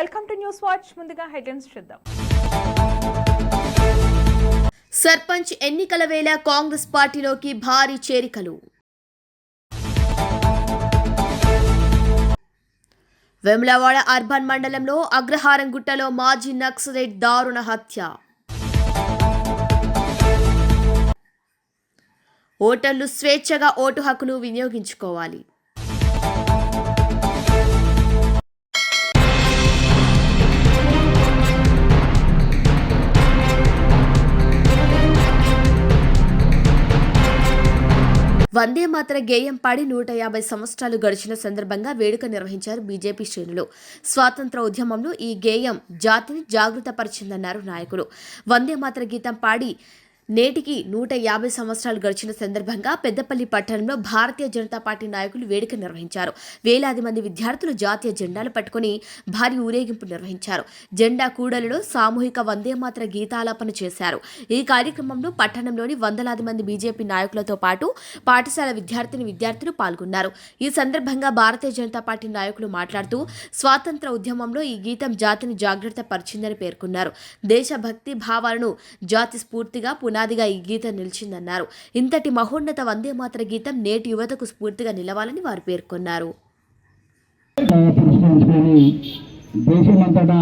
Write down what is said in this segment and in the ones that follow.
Welcome to news watch. ముందుగా headlines చూద్దాం. సర్పంచ్ ఎన్నికల వేళ కాంగ్రెస్ పార్టీలోకి భారీ చేరికలు. వేములవాడ అర్బన్ మండలంలో అగ్రహారంగుట్టలో మాజీ నక్సలైట్ దారుణ హత్య. ఓటర్లు స్వేచ్ఛగా ఓటు హక్కును వినియోగించుకోవాలి. వందే మాతర గేయం పాడి 150 సంవత్సరాలు గడిచిన సందర్భంగా వేడుక నిర్వహించారు బీజేపీ శ్రేణులు. స్వాతంత్ర ఉద్యమంలో ఈ గేయం జాతిని జాగృతపరిచిందన్నారు నాయకులు. వందే మాతర గీతం పాడి నేటికి 150 సంవత్సరాలు గడిచిన సందర్భంగా పెద్దపల్లి పట్టణంలో భారతీయ జనతా పార్టీ నాయకులు వేడుక నిర్వహించారు. వేలాది మంది విద్యార్థులు జాతీయ జెండాలు పట్టుకుని భారీ ఊరేగింపు నిర్వహించారు. జెండా కూడలిలో సామూహిక వందే మాతర గీతాలాపన చేశారు. ఈ కార్యక్రమంలో పట్టణంలోని వందలాది మంది బీజేపీ నాయకులతో పాటు పాఠశాల విద్యార్థులు పాల్గొన్నారు. ఈ సందర్భంగా భారతీయ జనతా పార్టీ నాయకులు మాట్లాడుతూ స్వాతంత్ర ఉద్యమంలో ఈ గీతం జాతిని జాగ్రత్త పరిచిందని పేర్కొన్నారు. దేశభక్తి భావాలను జాతి స్ఫూర్తిగా పునాదిగా ఈ గీతం నిలిచిందన్నారు. ఇంతటి మహోన్నత వందే మాతర గీతం నేటి యువతకు స్ఫూర్తిగా నిలవాలని వారు పేర్కొన్నారు. దేశమంతటా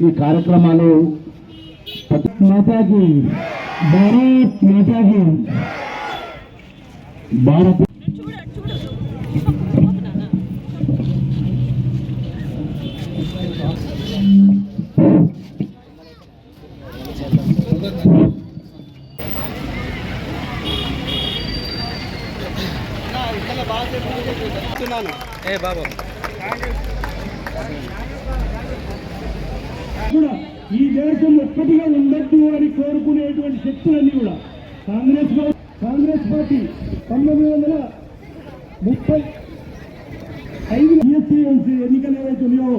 ఈ కార్యక్రమాలు భారత్ కూడా ఈ దేశం ఒక్కటిగా ఉండద్దు అని కోరుకునేటువంటి శక్తులన్నీ కూడా కాంగ్రెస్ పార్టీ 1935 జిహెచ్ఎంసీ ఎన్నికలు ఏవైతున్నాయో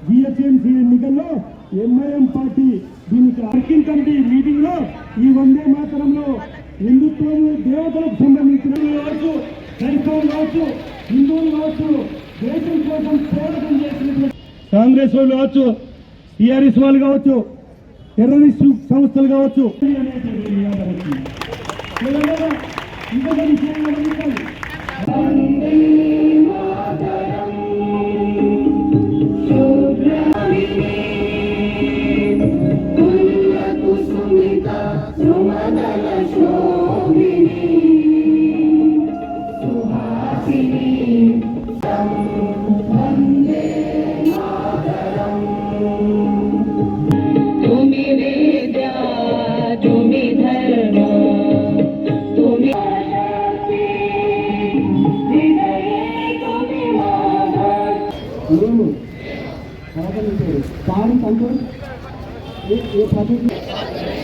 జిహెచ్ఎంసీ ఎన్నికల్లో ఎంఐఎం పార్టీ దీనికి వర్కింగ్ కమిటీ మీటింగ్ లో ఈ వందే మాతరంలో హిందుత్వం దేవతలకు సంబంధించిన కావచ్చు, క్రైస్తవులు కావచ్చు, హిందువులు కావచ్చు, దేశం కోసం పోరాటం చేసినటువంటి కాంగ్రెస్ వాళ్ళు కావచ్చు, టీఆర్ఎస్ వాళ్ళు కావచ్చు, టెర్రరిస్టు సంస్థలు కావచ్చు. ఇంకొక విషయంగా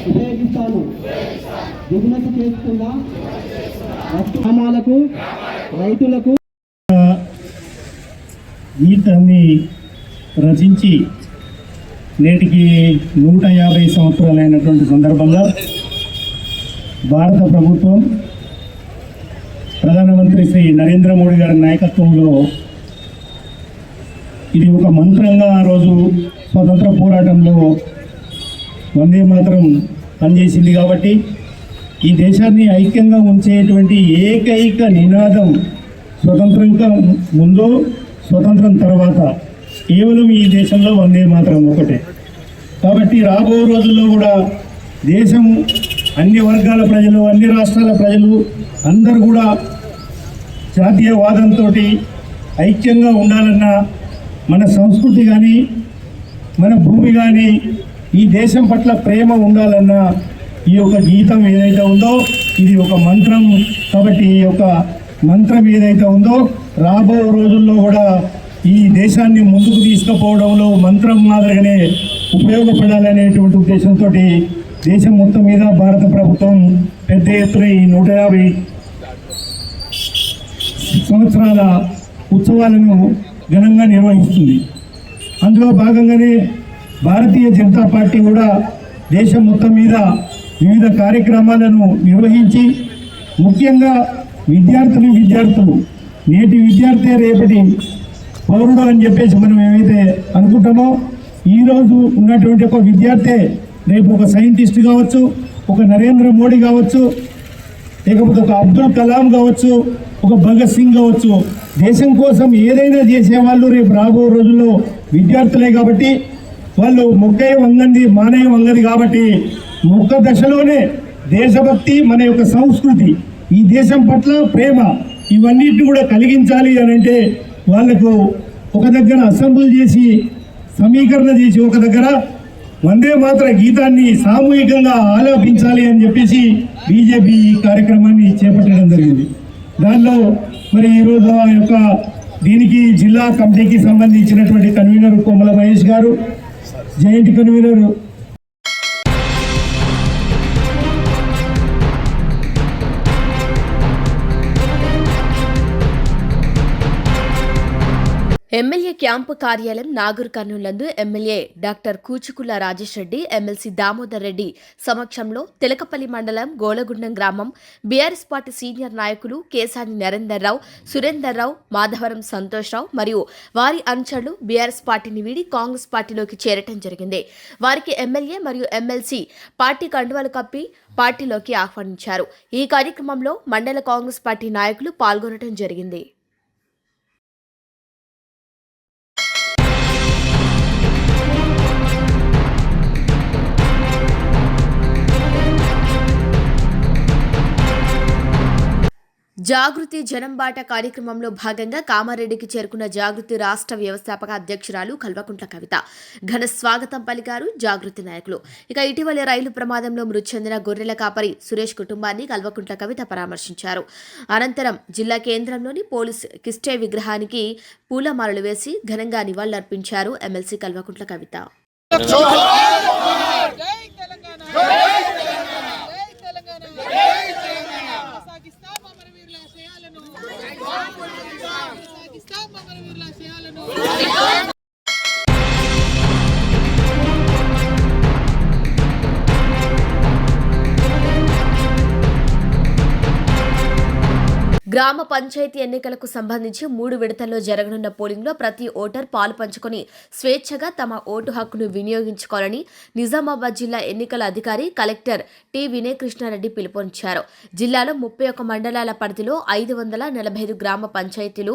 ఉపయోగిస్తాను. దిగుమతి చేసుకున్న గ్రామాలకు రైతులకు గీతాన్ని రచించి నేటికి 150 సంవత్సరాలైనటువంటి సందర్భంగా భారత ప్రభుత్వం ప్రధానమంత్రి శ్రీ నరేంద్ర మోడీ గారి నాయకత్వంలో ఇది ఒక మంత్రంగా ఆ రోజు స్వతంత్ర పోరాటంలో వందే మాతరం పనిచేసింది. కాబట్టి ఈ దేశాన్ని ఐక్యంగా ఉంచేటువంటి ఏకైక నినాదం స్వతంత్రంగా ముందు స్వతంత్రం తర్వాత కేవలం ఈ దేశంలో వందే మాతరం ఒకటే. కాబట్టి రాబో రోజుల్లో కూడా దేశం అన్ని వర్గాల ప్రజలు, అన్ని రాష్ట్రాల ప్రజలు అందరూ కూడా జాతీయవాదంతో ఐక్యంగా ఉండాలన్న మన సంస్కృతి కానీ మన భూమి కానీ ఈ దేశం పట్ల ప్రేమ ఉండాలన్న ఈ యొక్క గీతం ఏదైతే ఉందో ఇది ఒక మంత్రం. కాబట్టి ఈ యొక్క మంత్రం ఏదైతే ఉందో రాబో రోజుల్లో కూడా ఈ దేశాన్ని ముందుకు తీసుకుపోవడంలో మంత్రం మాదిరిగానే ఉపయోగపడాలనేటువంటి ఉద్దేశంతో దేశం మొత్తం మీద భారత ప్రభుత్వం పెద్ద ఎత్తున ఈ 150 సంవత్సరాల ఉత్సవాలను ఘనంగా నిర్వహిస్తుంది. అందులో భాగంగానే భారతీయ జనతా పార్టీ కూడా దేశం మొత్తం మీద వివిధ కార్యక్రమాలను నిర్వహించి ముఖ్యంగా విద్యార్థులు నేటి విద్యార్థి రేపటి పౌరుడు అని చెప్పేసి మనం ఏమైతే అనుకుంటామో ఈరోజు ఉన్నటువంటి ఒక విద్యార్థి రేపు ఒక సైంటిస్ట్ కావచ్చు, ఒక నరేంద్ర మోడీ కావచ్చు, లేకపోతే ఒక అబ్దుల్ కలాం కావచ్చు, ఒక భగత్ సింగ్ కావచ్చు. దేశం కోసం ఏదైనా చేసేవాళ్ళు రేపు రాబో రోజుల్లో విద్యార్థులే. కాబట్టి వాళ్ళు మొక్కయ వంగంది మానయ్య వంగది. కాబట్టి మొక్క దశలోనే దేశభక్తి, మన యొక్క సంస్కృతి, ఈ దేశం పట్ల ప్రేమ, ఇవన్నిటిని కూడా కలిగించాలి అని అంటే వాళ్లకు ఒక దగ్గర అసెంబ్లీ చేసి సమీకరణ చేసి ఒక దగ్గర వందే మాతర గీతాన్ని సామూహికంగా ఆలాపించాలి అని చెప్పేసి బీజేపీ ఈ కార్యక్రమాన్ని చేపట్టడం జరిగింది. దానిలో మరి ఈరోజు ఆ యొక్క దీనికి జిల్లా కమిటీకి సంబంధించినటువంటి కన్వీనర్ కొమ్మల మహేష్ గారు, జాయింట్ కన్వీనర్ ఎమ్మెల్యే క్యాంపు కార్యాలయం నాగూర్ కర్నూలందు MLA doctor Kuchukula Rajesh Reddy, MLC Damodar Reddy సమక్షంలో తెలకపల్లి మండలం గోలగుండం గ్రామం బీఆర్ఎస్ పార్టీ సీనియర్ నాయకులు కేసాని నరేందర్ రావు, సురేందర్ రావు, మాధవరం సంతోష్ రావు మరియు వారి అనుచరులు బీఆర్ఎస్ పార్టీని వీడి కాంగ్రెస్ పార్టీలోకి చేరటం జరిగింది. వారికి ఎమ్మెల్యే మరియు ఎమ్మెల్సీ పార్టీ కండువాలు కప్పి పార్టీలోకి ఆహ్వానించారు. ఈ కార్యక్రమంలో మండల కాంగ్రెస్ పార్టీ నాయకులు పాల్గొనడం జరిగింది. జాగృతి జనంబాట కార్యక్రమంలో భాగంగా కామారెడ్డికి చేరుకున్న జాగృతి రాష్ట్ర వ్యవస్థాపక అధ్యక్షురాలు కల్వకుంట్ల కవిత ఘన స్వాగతం పలికారు జాగృతి నాయకులు. ఇక ఇటీవల రైలు ప్రమాదంలో మృతి చెందిన గొర్రెల కాపరి సురేష్ కుటుంబాన్ని కల్వకుంట్ల కవిత పరామర్శించారు. అనంతరం జిల్లా కేంద్రంలోని పోలీస్ కిస్టే విగ్రహానికి పూలమాలలు వేసి ఘనంగా నివాళులర్పించారు ఎమ్మెల్సీ కల్వకుంట్ల కవిత. గ్రామ పంచాయతీ ఎన్నికలకు సంబంధించి 3 విడతల్లో జరగనున్న పోలింగ్లో ప్రతి ఓటర్ పాలు పంచుకొని స్వేచ్ఛగా తమ ఓటు హక్కును వినియోగించుకోవాలని నిజామాబాద్ జిల్లా ఎన్నికల అధికారి కలెక్టర్ టి వినయ్ కృష్ణారెడ్డి పిలుపునిచ్చారు. జిల్లాలో 31 మండలాల పరిధిలో 545 గ్రామ పంచాయతీలు,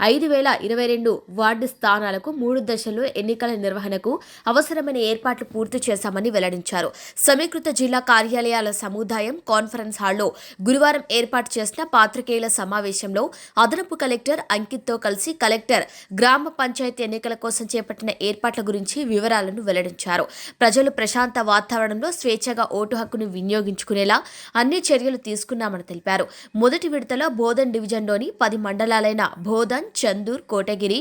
5022 వార్డు స్థానాలకు 3 దశల్లో ఎన్నికల నిర్వహణకు అవసరమైన ఏర్పాట్లు పూర్తి చేశామని వెల్లడించారు. సమీకృత జిల్లా కార్యాలయాల సముదాయం కాన్ఫరెన్స్ హాల్లో గురువారం ఏర్పాటు చేసిన పాత్రికేయుల సమావేశంలో అదనపు కలెక్టర్ అంకిత్తో కలిసి కలెక్టర్ గ్రామ పంచాయతీ ఎన్నికల కోసం చేపట్టిన ఏర్పాట్ల గురించి వివరాలను వెల్లడించారు. ప్రజలు ప్రశాంత వాతావరణంలో స్వేచ్ఛగా ఓటు హక్కును వినియోగించుకునేలా అన్ని చర్యలు తీసుకున్నామని తెలిపారు. మొదటి విడతలో బోధన్ డివిజన్లోని 10 మండలాలైన బోధన్, చందూర్, కోటగిరి,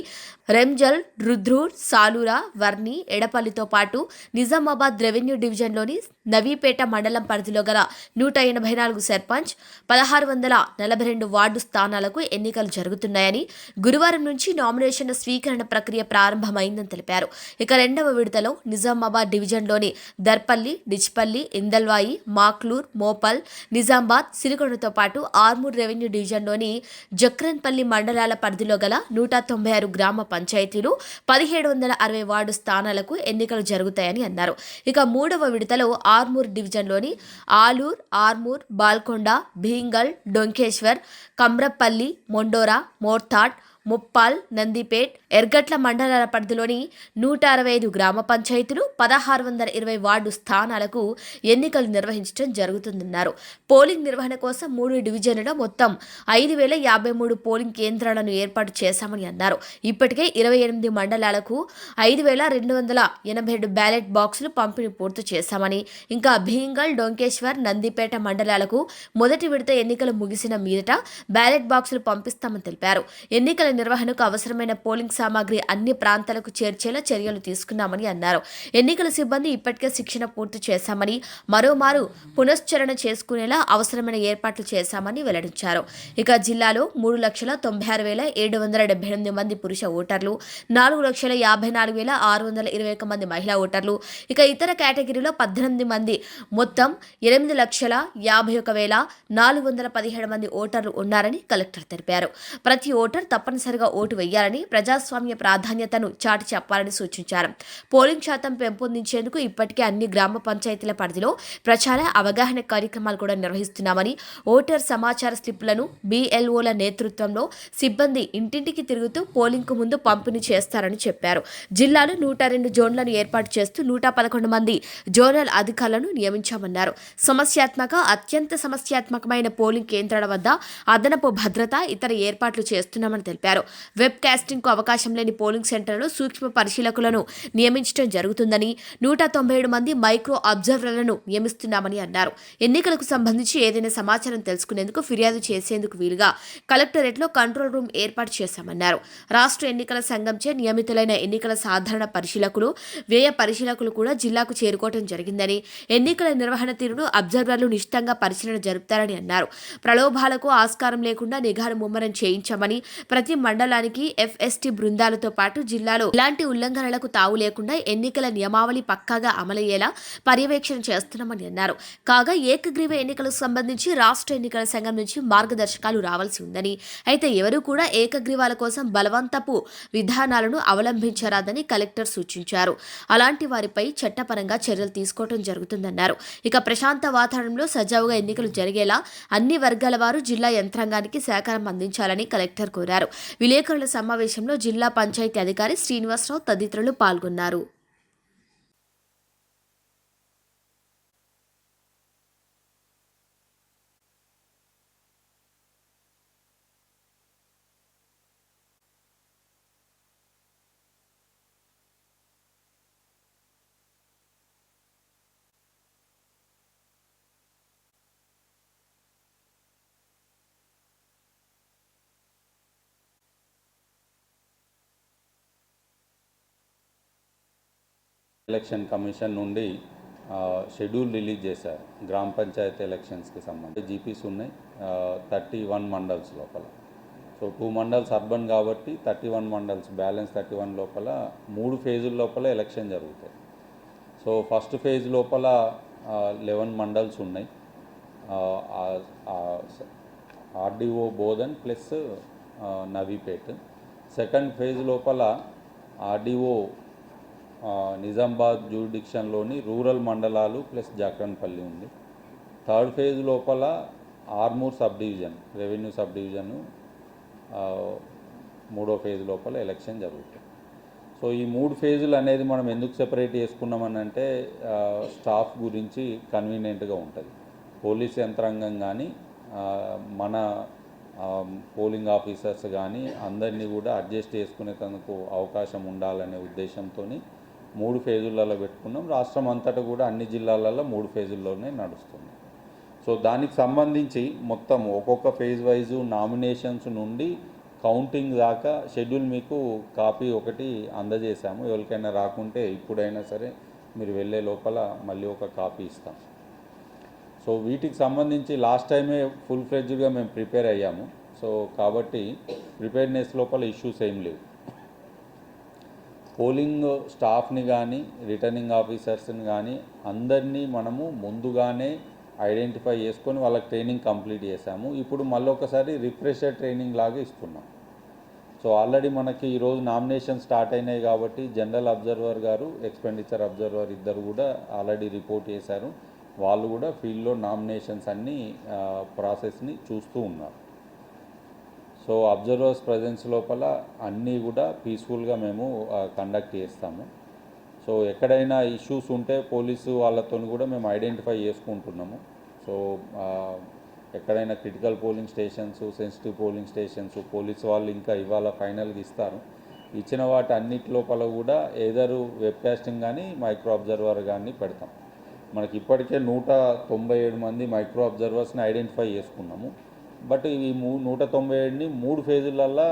రెంజల్, రుద్రూర్, సాలూరా, వర్ని, ఎడపల్లితో పాటు నిజామాబాద్ రెవెన్యూ డివిజన్లోని నవీపేట మండలం పరిధిలో గల 184 సర్పంచ్, 1642 వార్డు స్థానాలకు ఎన్నికలు జరుగుతున్నాయని, గురువారం నుంచి నామినేషన్ల స్వీకరణ ప్రక్రియ ప్రారంభమైందని తెలిపారు. ఇక రెండవ విడతలో నిజామాబాద్ డివిజన్లోని దర్పల్లి, డిచ్పల్లి, ఇందల్వాయి, మాక్లూర్, మోపల్, నిజామాబాద్, సిరికొండతో పాటు ఆర్మూర్ రెవెన్యూ డివిజన్లోని జక్రన్పల్లి మండలాల పరిధిలో గల 196 గ్రామ పంచాయతీలు, 1760 వార్డు స్థానాలకు ఎన్నికలు జరుగుతాయని అన్నారు. ఇక మూడవ విడతలో ఆర్మూర్ డివిజన్లోని ఆలూర్, ఆర్మూర్, బాల్కొండ, భీంగల్, డొంకేశ్వర్, కమ్రపల్లి, మొండోరా, మోర్తాడ్, ముప్పాల్, నందిపేట్, ఎర్గట్ల మండలాల పరిధిలోని 165 గ్రామ పంచాయతీలు, 1620 వార్డు స్థానాలకు ఎన్నికలు నిర్వహించడం జరుగుతుందన్నారు. పోలింగ్ నిర్వహణ కోసం 3 డివిజన్లలో మొత్తం 5053 పోలింగ్ కేంద్రాలను ఏర్పాటు చేశామని అన్నారు. ఇప్పటికే 28 మండలాలకు 5287 బ్యాలెట్ బాక్సులు పంపిణీ పూర్తి చేశామని, ఇంకా భీంగల్, డొంకేశ్వర్, నందిపేట మండలాలకు మొదటి విడత ఎన్నికలు ముగిసిన మీదట బ్యాలెట్ బాక్సులు పంపిస్తామని తెలిపారు. ఎన్నికల నిర్వహణకు అవసరమైన పోలింగ్ సామాగ్రి అన్ని ప్రాంతాలకు చేర్చేలా చర్యలు తీసుకున్నామని అన్నారు. ఎన్నికల సిబ్బంది ఇప్పటికే శిక్షణ పూర్తి చేశామని, మరోమారు పునశ్చరణ చేసుకునేలా అవసరమైన ఏర్పాట్లు చేశామని వెల్లడించారు. ఇక జిల్లాలో 3,96,778 మంది పురుష ఓటర్లు, 4,54,621 మంది మహిళా ఓటర్లు, ఇక ఇతర కేటగిరీలో 18 మంది, మొత్తం 8,51,417 మంది ఓటర్లు ఉన్నారని కలెక్టర్ తెలిపారు. ప్రతి ఓటర్ తప్పనిసరి తప్పనిసరిగా ఓటు వేయాలని, ప్రజాస్వామ్య ప్రాధాన్యతను చాటి చెప్పాలని సూచించారు. పోలింగ్ శాతం పెంపొందించేందుకు ఇప్పటికే అన్ని గ్రామ పంచాయతీల పరిధిలో ప్రచార అవగాహన కార్యక్రమాలు కూడా నిర్వహిస్తున్నామని, ఓటర్ సమాచార స్లిప్పులను BLOల నేతృత్వంలో సిబ్బంది ఇంటింటికి తిరుగుతూ పోలింగ్కు ముందు పంపిణీ చేస్తారని చెప్పారు. జిల్లాలో 102 జోన్లను ఏర్పాటు చేస్తూ 111 మంది జోనల్ అధికారులను నియమించామన్నారు. అత్యంత సమస్యాత్మకమైన పోలింగ్ కేంద్రాల వద్ద అదనపు భద్రత, ఇతర ఏర్పాట్లు చేస్తున్నామని తెలిపారు. వెబ్ కాస్టింగ్కు అవకాశం లేని పోలింగ్ సెంటర్లో సూక్ష్మ పరిశీలకులను నియమించడం జరుగుతుందని, 197 మంది మైక్రో అబ్జర్వర్లను నియమిస్తున్నామని అన్నారు. ఎన్నికలకు సంబంధించి ఏదైనా సమాచారం తెలుసుకునేందుకు ఫిర్యాదు చేసేందుకు వీలుగా కలెక్టరేట్లో కంట్రోల్ రూమ్ ఏర్పాటు చేశామన్నారు. రాష్ట్ర ఎన్నికల సంఘంచే నియమితులైన ఎన్నికల సాధారణ పరిశీలకులు, వ్యయ పరిశీలకులు కూడా జిల్లాకు చేరుకోవడం జరిగిందని, ఎన్నికల నిర్వహణ తీరును అబ్జర్వర్లు నిశితంగా పరిశీలన జరుపుతారని అన్నారు. ప్రలోభాలకు ఆస్కారం లేకుండా నిఘాను ముమ్మరం చేయించామని, ప్రతి మండలానికి FST బృందాలతో పాటు జిల్లాలో ఇలాంటి ఉల్లంఘనలకు తావు లేకుండా ఎన్నికల నియమావళి పక్కాగా అమలయ్యేలా పర్యవేక్షణ చేస్తున్నామని అన్నారు. కాగా ఏకగ్రీవ ఎన్నికలకు సంబంధించి రాష్ట్ర ఎన్నికల సంఘం నుంచి మార్గదర్శకాలు రావాల్సి ఉందని, అయితే ఎవరూ కూడా ఏకగ్రీవాల కోసం బలవంతపు విధానాలను అవలంబించరాదని కలెక్టర్ సూచించారు. అలాంటి వారిపై చట్టపరంగా చర్యలు తీసుకోవడం జరుగుతుందన్నారు. ఇక ప్రశాంత వాతావరణంలో సజావుగా ఎన్నికలు జరిగేలా అన్ని వర్గాల వారు జిల్లా యంత్రాంగానికి సహకారం అందించాలని కలెక్టర్ కోరారు. విలేకరుల సమావేశంలో జిల్లా పంచాయతీ అధికారి శ్రీనివాసరావు తదితరులు పాల్గొన్నారు. ఎలక్షన్ కమిషన్ నుండి షెడ్యూల్ రిలీజ్ చేశారు. గ్రామ పంచాయతీ ఎలక్షన్స్కి సంబంధించి జీపీస్ ఉన్నాయి 31 మండల్స్ లోపల. సో 2 మండల్స్ అర్బన్ కాబట్టి 31 మండల్స్, బ్యాలెన్స్ 31 లోపల 3 ఫేజుల లోపల ఎలక్షన్ జరుగుతాయి. సో ఫస్ట్ ఫేజ్ లోపల 11 మండల్స్ ఉన్నాయి. RDO Bodhan plus Navipet. Second phase లోపల RDO నిజామాబాద్ జ్యూరిడిక్షన్లోని రూరల్ మండలాలు ప్లస్ జాక్రన్పల్లి ఉంది. థర్డ్ ఫేజ్ లోపల Armoor sub division, revenue sub division మూడో ఫేజ్ లోపల ఎలక్షన్ జరుగుతుంది. సో ఈ 3 ఫేజులు అనేది మనం ఎందుకు సెపరేట్ చేసుకున్నామని అంటే స్టాఫ్ గురించి కన్వీనియంట్గా ఉంటుంది. పోలీస్ యంత్రాంగం కానీ మన పోలింగ్ ఆఫీసర్స్ కానీ అందరినీ కూడా అడ్జస్ట్ చేసుకునేందుకు అవకాశం ఉండాలనే ఉద్దేశంతో 3 ఫేజులలో పెట్టుకున్నాం. రాష్ట్రం అంతటా కూడా అన్ని జిల్లాలలో 3 ఫేజుల్లోనే నడుస్తుంది. సో దానికి సంబంధించి మొత్తం ఒక్కొక్క ఫేజ్ వైజు నామినేషన్స్ నుండి కౌంటింగ్ దాకా షెడ్యూల్ మీకు కాపీ ఒకటి అందజేశాము. ఎవరికైనా రాకుంటే ఇప్పుడైనా సరే మీరు వెళ్ళే లోపల మళ్ళీ ఒక కాపీ ఇస్తాం. సో వీటికి సంబంధించి లాస్ట్ టైమే ఫుల్ ఫ్లెడ్జ్డ్గా మేము ప్రిపేర్ అయ్యాము. సో కాబట్టి ప్రిపేర్నెస్ లోపల ఇష్యూస్ ఏం లేవు. పోలింగ్ స్టాఫ్ని కానీ రిటర్నింగ్ ఆఫీసర్స్ని కానీ అందరినీ మనము ముందుగానే ఐడెంటిఫై చేసుకొని వాళ్ళకి ట్రైనింగ్ కంప్లీట్ చేశాము. ఇప్పుడు మళ్ళీ ఒకసారి రిఫ్రెషర్ ట్రైనింగ్ లాగా ఇస్తున్నాం. సో ఆల్రెడీ మనకి ఈరోజు నామినేషన్ స్టార్ట్ అయినాయి కాబట్టి జనరల్ అబ్జర్వర్ గారు, ఎక్స్పెండిచర్ అబ్జర్వర్ ఇద్దరు కూడా ఆల్రెడీ రిపోర్ట్ చేశారు. వాళ్ళు కూడా ఫీల్డ్లో నామినేషన్స్ అన్నీ ప్రాసెస్ని చూస్తూ ఉన్నారు. సో అబ్జర్వర్స్ ప్రజెన్స్ లోపల అన్నీ కూడా పీస్ఫుల్గా మేము కండక్ట్ చేస్తాము. సో ఎక్కడైనా ఇష్యూస్ ఉంటే పోలీసు వాళ్ళతో కూడా మేము ఐడెంటిఫై చేసుకుంటున్నాము. సో ఎక్కడైనా critical polling stations, sensitive polling stations police వాళ్ళు ఇంకా ఇవాళ ఫైనల్గా ఇస్తారు. ఇచ్చిన వాటి అన్నిటి లోపల కూడా ఏదరు వెబ్ కాస్టింగ్ కానీ మైక్రో అబ్జర్వర్ కానీ పెడతాం. మనకి ఇప్పటికే 197 మంది మైక్రో అబ్జర్వర్స్ని ఐడెంటిఫై చేసుకున్నాము. బట్ ఈ 197ని 3 ఫేజులల్లో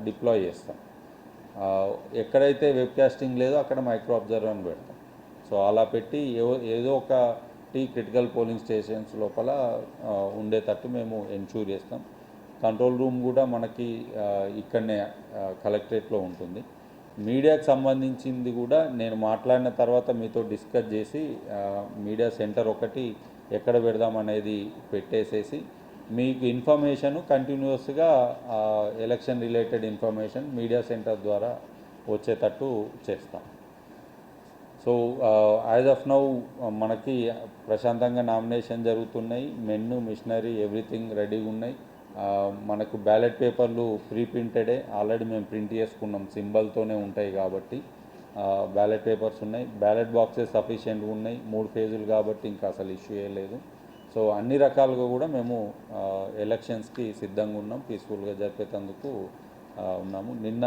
డిప్లాయ్ చేస్తాం. ఎక్కడైతే వెబ్ కాస్టింగ్ లేదో అక్కడ మైక్రో అబ్జర్వర్ని పెడతాం. సో అలా పెట్టి ఏదో ఒకటి క్రిటికల్ పోలింగ్ స్టేషన్స్ లోపల ఉండేటట్టు మేము ఎన్షూర్ చేస్తాం. కంట్రోల్ రూమ్ కూడా మనకి ఇక్కడనే కలెక్టరేట్లో ఉంటుంది. మీడియాకి సంబంధించింది కూడా నేను మాట్లాడిన తర్వాత మీతో డిస్కస్ చేసి మీడియా సెంటర్ ఒకటి ఎక్కడ పెడదామనేది పెట్టేసేసి మీకు ఇన్ఫర్మేషన్ కంటిన్యూస్గా election related information media centre ద్వారా వచ్చేటట్టు చేస్తాం. సో యాజ్ ఆఫ్ నౌ మనకి ప్రశాంతంగా నామినేషన్ జరుగుతున్నాయి. మెన్ను మిషనరీ ఎవ్రీథింగ్ రెడీగా ఉన్నాయి. మనకు బ్యాలెట్ పేపర్లు ప్రీ ప్రింటెడే, ఆల్రెడీ మేము ప్రింట్ చేసుకున్నాం, సింబల్తోనే ఉంటాయి కాబట్టి బ్యాలెట్ పేపర్స్ ఉన్నాయి. బ్యాలెట్ బాక్సెస్ సఫిషియెంట్గా ఉన్నాయి. 3 ఫేజులు కాబట్టి ఇంకా అసలు ఇష్యూ లేదు. సో అన్ని రకాలుగా కూడా మేము ఎలక్షన్స్కి సిద్ధంగా ఉన్నాం, పీస్ఫుల్గా జరిపేందుకు ఉన్నాము. నిన్న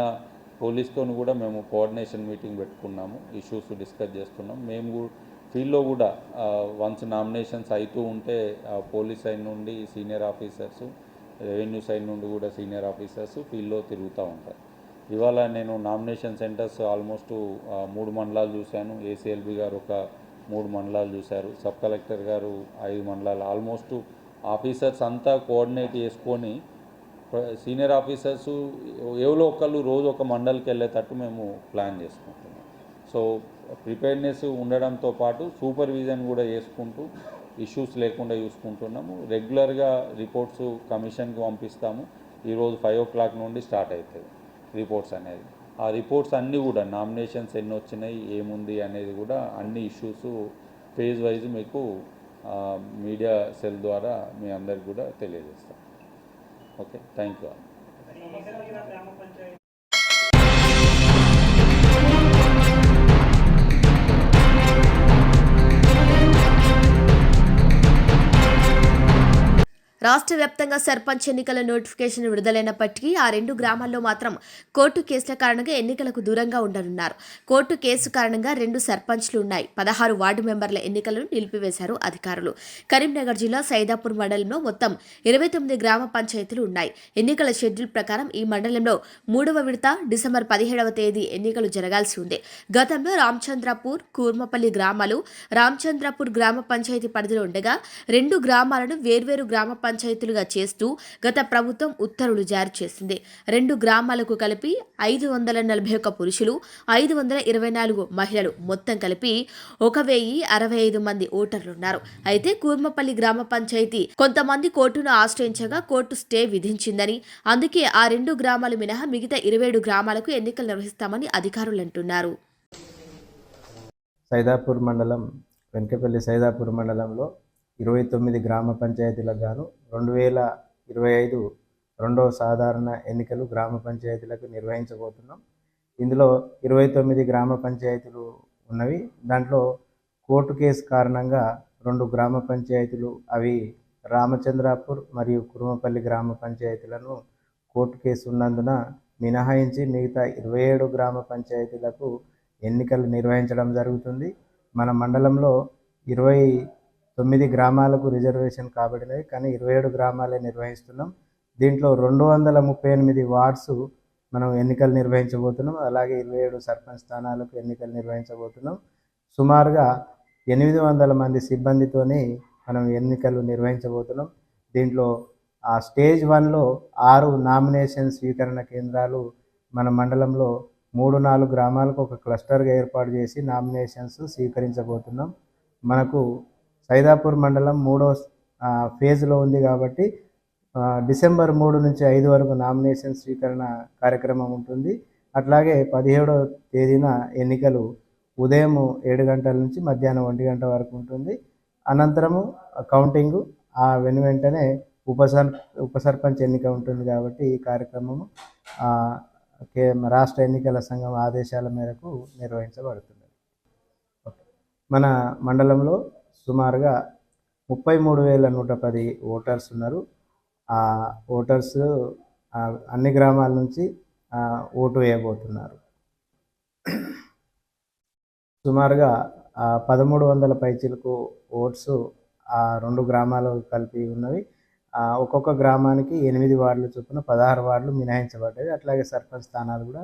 పోలీస్తో కూడా మేము కోఆర్డినేషన్ మీటింగ్ పెట్టుకున్నాము, ఇష్యూస్ డిస్కస్ చేస్తున్నాం. మేము ఫీల్డ్లో కూడా వన్స్ నామినేషన్స్ అవుతూ ఉంటే పోలీస్ సైడ్ నుండి సీనియర్ ఆఫీసర్స్, రెవెన్యూ సైడ్ నుండి కూడా సీనియర్ ఆఫీసర్స్ ఫీల్డ్లో తిరుగుతూ ఉంటారు. ఇవాళ నేను నామినేషన్ సెంటర్స్ ఆల్మోస్ట్ 3 మండలాలు చూశాను. ఏసీఎల్బీ గారు ఒక 3 మండలాలు చూశారు, సబ్ కలెక్టర్ గారు 5 మండలాలు. ఆల్మోస్ట్ ఆఫీసర్స్ అంతా కోఆర్డినేట్ చేసుకొని సీనియర్ ఆఫీసర్స్ ఎవరో ఒకళ్ళు రోజు ఒక మండలికి వెళ్ళేటట్టు మేము ప్లాన్ చేసుకుంటున్నాం. సో ప్రిపేర్నెస్ ఉండడంతో పాటు సూపర్విజన్ కూడా చేసుకుంటూ ఇష్యూస్ లేకుండా చూసుకుంటున్నాము. రెగ్యులర్గా రిపోర్ట్స్ కమిషన్కి పంపిస్తాము. ఈరోజు 5 o'clock నుండి స్టార్ట్ అవుతుంది రిపోర్ట్స్ అనేది. ఆ రిపోర్ట్స్ అన్నీ కూడా నామినేషన్స్ ఎన్ని వచ్చినాయి, ఏముంది అనేది కూడా అన్ని ఇష్యూస్ ఫేజ్ వైజ్ మీకు మీడియా సెల్ ద్వారా మీ అందరికి కూడా తెలియజేస్తాం. Okay, thank you. రాష్ట్ర వ్యాప్తంగా సర్పంచ్ ఎన్నికల నోటిఫికేషన్ విడుదలైనప్పటికీ ఆ 2 గ్రామాల్లో మాత్రం కోర్టు కేసుల కారణంగా ఎన్నికలకు దూరంగా ఉండనున్నారు. కోర్టు కేసు కారణంగా 2 సర్పంచ్లు ఉన్నాయి. 16 వార్డు మెంబర్ల ఎన్నికలను నిలిపివేశారు అధికారులు. కరీంనగర్ జిల్లా సైదాపూర్ మండలంలో మొత్తం 29 గ్రామ పంచాయతీలు ఉన్నాయి. ఎన్నికల షెడ్యూల్ ప్రకారం ఈ మండలంలో 3వ విడత డిసెంబర్ 17వ తేదీ ఎన్నికలు జరగాల్సి ఉంది. గతంలో రామచంద్రపూర్, కూర్మపల్లి గ్రామాలు రామచంద్రపూర్ గ్రామ పంచాయతీ పరిధిలో ఉండగా 2 గ్రామాలను వేర్వేరు గ్రామ పంచాయతీలుగా చేస్తూ గత ప్రభుత్వం ఉత్తర్వులు జారీ చేసింది. 2 గ్రామాలకు కలిపి 541 పురుషులు, 524 మహిళలు, మొత్తం కలిపి 1065 మంది ఓటర్లున్నారు. అయితే కూర్మపల్లి గ్రామ పంచాయతీ కొంతమంది కోర్టును ఆశ్రయించగా కోర్టు స్టే విధించిందని, అందుకే ఆ 2 గ్రామాలు మినహా మిగతా 27 గ్రామాలకు ఎన్నికలు నిర్వహిస్తామని అధికారులు అంటున్నారు. సైదాపూర్ మండలం, వెంకపల్లి సైదాపూర్ మండలంలో 29 గ్రామ పంచాయతీలకు గాను 2025 రెండవ సాధారణ ఎన్నికలు గ్రామ పంచాయతీలకు నిర్వహించబోతున్నాం. ఇందులో 29 గ్రామ పంచాయతీలు ఉన్నవి. దాంట్లో కోర్టు కేసు కారణంగా 2 గ్రామ పంచాయతీలు, అవి రామచంద్రాపూర్ మరియు కురుమపల్లి గ్రామ పంచాయతీలను కోర్టు కేసు ఉన్నందున మినహాయించి మిగతా 27 గ్రామ పంచాయతీలకు ఎన్నికలు నిర్వహించడం జరుగుతుంది. మన మండలంలో 29 గ్రామాలకు రిజర్వేషన్ కాబడినవి, కానీ 27 గ్రామాలే నిర్వహిస్తున్నాం. దీంట్లో 238 వార్డ్స్ మనం ఎన్నికలు నిర్వహించబోతున్నాం. అలాగే 27 సర్పంచ్ స్థానాలకు ఎన్నికలు నిర్వహించబోతున్నాం. సుమారుగా 800 మంది సిబ్బందితోని మనం ఎన్నికలు నిర్వహించబోతున్నాం. దీంట్లో ఆ స్టేజ్ 1లో 6 నామినేషన్ స్వీకరణ కేంద్రాలు మన మండలంలో 3-4 గ్రామాలకు ఒక క్లస్టర్గా ఏర్పాటు చేసి నామినేషన్స్ స్వీకరించబోతున్నాం. మనకు సైదాపూర్ మండలం 3వ ఫేజ్లో ఉంది కాబట్టి డిసెంబర్ 3 నుంచి 5 వరకు నామినేషన్ స్వీకరణ కార్యక్రమం ఉంటుంది. అట్లాగే 17వ తేదీన ఎన్నికలు ఉదయం 7 గంటల నుంచి మధ్యాహ్నం 1 గంట వరకు ఉంటుంది. అనంతరము కౌంటింగు, ఆ వెంటనే ఉప సర్పంచ్ ఎన్నిక ఉంటుంది. కాబట్టి ఈ కార్యక్రమము రాష్ట్ర ఎన్నికల సంఘం ఆదేశాల మేరకు నిర్వహించబడుతుంది. మన మండలంలో సుమారుగా 33,110 ఓటర్స్ ఉన్నారు. ఆ ఓటర్స్ అన్ని గ్రామాల నుంచి ఓటు వేయబోతున్నారు. సుమారుగా 1,300 పైచిలకు ఓట్స్ ఆ 2 గ్రామాలు కలిపి ఉన్నవి. ఒక్కొక్క గ్రామానికి 8 వార్డులు చొప్పున 16 వార్డులు మినహాయించబడ్డాయి. అట్లాగే సర్పంచ్ స్థానాలు కూడా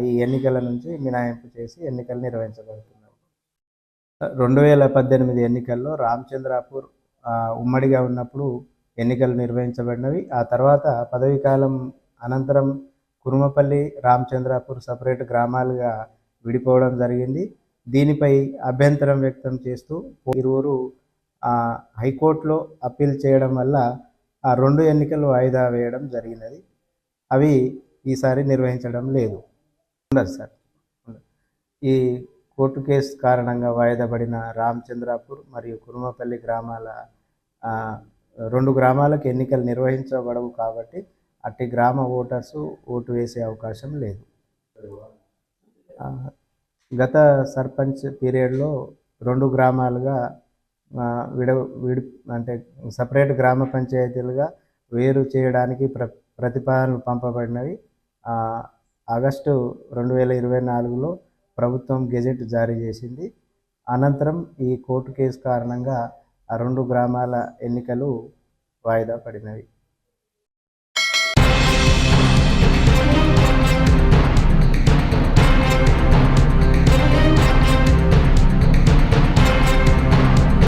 ఈ ఎన్నికల నుంచి మినహాయింపు చేసి ఎన్నికలు నిర్వహించబడుతున్నాయి. 2018 ఎన్నికల్లో రామచంద్రాపూర్ ఉమ్మడిగా ఉన్నప్పుడు ఎన్నికలు నిర్వహించబడినవి. ఆ తర్వాత పదవీ కాలం అనంతరం కురుమపల్లి, రామచంద్రాపూర్ సపరేట్ గ్రామాలుగా విడిపోవడం జరిగింది. దీనిపై అభ్యంతరం వ్యక్తం చేస్తూ ఇరువురు హైకోర్టులో అప్పీల్ చేయడం వల్ల ఆ 2 ఎన్నికలు వాయిదా వేయడం జరిగినది. అవి ఈసారి నిర్వహించడం లేదు. ఉండదు సార్. ఉండదు. ఈ కోర్టు కేసు కారణంగా వాయిదా పడిన రామచంద్రాపూర్ మరియు కురుమపల్లి గ్రామాల 2 గ్రామాలకు ఎన్నికలు నిర్వహించబడవు కాబట్టి అట్టి గ్రామ ఓటర్సు ఓటు వేసే అవకాశం లేదు. గత సర్పంచ్ పీరియడ్లో 2 గ్రామాలుగా అంటే సపరేట్ గ్రామ పంచాయతీలుగా వేరు చేయడానికి ప్రతిపాదనలు పంపబడినవి. ఆగస్టు 2024లో ప్రభుత్వం గెజెట్ జారీ చేసింది. అనంతరం ఈ కోర్టు కేసు కారణంగా ఆ 2 గ్రామాల ఎన్నికలు వాయిదా పడినవి.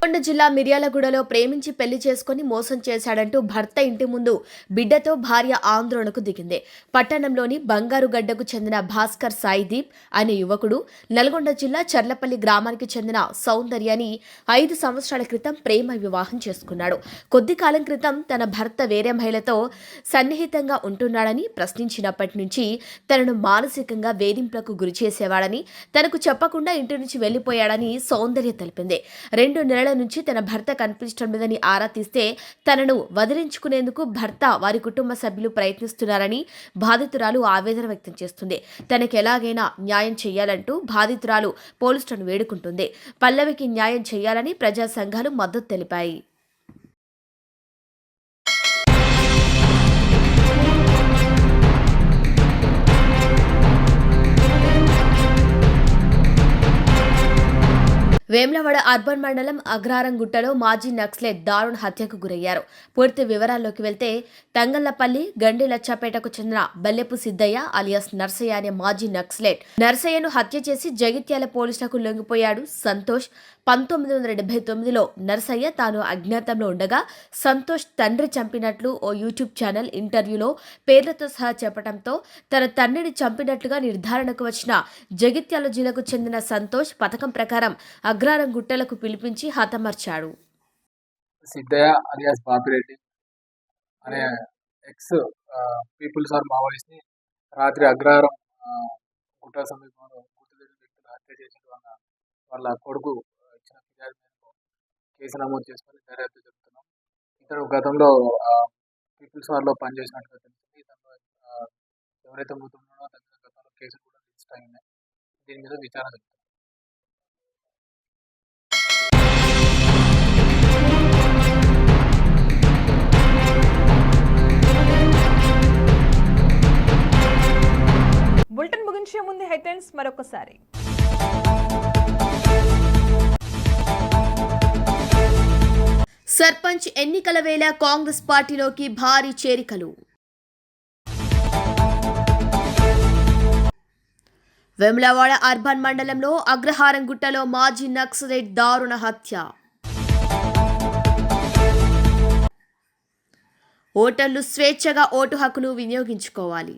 నల్గొండ జిల్లా మిర్యాలగూడలో ప్రేమించి పెళ్లి చేసుకుని మోసం చేశాడంటూ భర్త ఇంటి ముందు బిడ్డతో భార్య ఆందోళనకు దిగింది. పట్టణంలోని బంగారుగడ్డకు చెందిన భాస్కర్ సాయిదీప్ అనే యువకుడు నల్గొండ జిల్లా చర్లపల్లి గ్రామానికి చెందిన సౌందర్యని 5 సంవత్సరాల క్రితం ప్రేమ వివాహం చేసుకున్నాడు. కొద్ది కాలం క్రితం తన భర్త వేరే మహిళతో సన్నిహితంగా ఉంటున్నాడని ప్రశ్నించినప్పటి నుంచి తనను మానసికంగా వేధింపులకు గురి చేసేవాడని, తనకు చెప్పకుండా ఇంటి నుంచి వెళ్లిపోయాడని సౌందర్య తెలిపింది. 2 నెలల నుంచి తన భర్త కనిపించడం లేదని ఆరా తీస్తే తనను వదిలించుకునేందుకు భర్త వారి కుటుంబ సభ్యులు ప్రయత్నిస్తున్నారని బాధితురాలు ఆవేదన వ్యక్తం చేస్తుంది. తనకు ఎలాగైనా న్యాయం చేయాలంటూ బాధితురాలు పోలీసులను వేడుకుంటుంది. పల్లవికి న్యాయం చేయాలని ప్రజా సంఘాలు మద్దతు తెలిపాయి. వేములవాడ అర్బన్ మండలం అగ్రహారంగుట్టలో మాజీ నక్సలైట్ దారుణ హత్యకు గురయ్యారు. పూర్తి వివరాల్లోకి వెళ్తే తంగళ్లపల్లి గండి లచ్చాపేటకు చెందిన బల్లెపు సిద్దయ్య అలియాస్ నర్సయ్య అనే మాజీ నక్సలైట్ నర్సయ్యను హత్య చేసి జగిత్యాల పోలీసులకు లొంగిపోయాడు సంతోష్. 1979లో నర్సయ్య తాను అజ్ఞాతంలో ఉండగా సంతోష్ తండ్రి చంపినట్లు ఓ యూట్యూబ్ ఛానల్ ఇంటర్వ్యూలో పేర్లతో సహా చెప్పడంతో తన తండ్రిని చంపినట్లుగా నిర్ధారణకు వచ్చిన జగిత్యాల జిల్లాకు చెందిన సంతోష్ పథకం ప్రకారం అగ్రహారం గుట్టలకు పిలిపించి హతమార్చాడు. సిద్ధయ్య అలియాస్ బాపిరెడ్డి అనే ఎక్స్ పీపుల్స్ ఆర్ మావోయిస్ట్ ని రాత్రి అగ్రహారం గుట్ట సమీపంలో గుర్తు తెలియని వ్యక్తులు హత్య చేసిన వాళ్ళ కొడుకు ఇచ్చిన ఫిర్యాదు మేరకు కేసు నమోదు చేసుకొని దర్యాప్తు జరుపుతున్నాం. ఇతడు గతంలో పీపుల్స్ వార్లో పనిచేసినట్టుగా తెలిసింది. ఇతను ఎవరైతే మృతున్నాడో అతని గతంలో కేసులు కూడా రిజిస్టర్ అయి ఉన్నాయి. దీని మీద విచారణ జరుగుతుంది. బులెటిన్ ముగించే ముందు హెడ్లైన్స్ మరొకసారి. సర్పంచ్ ఎన్నికల వేళ కాంగ్రెస్ పార్టీలోకి భారీ చేరికలు. వేములవాడ అర్బన్ మండలంలో అగ్రహారంగుట్టలో మాజీ నక్సలైట్ దారుణ హత్య. ఓటర్లు స్వేచ్ఛగా ఓటు హక్కును వినియోగించుకోవాలి.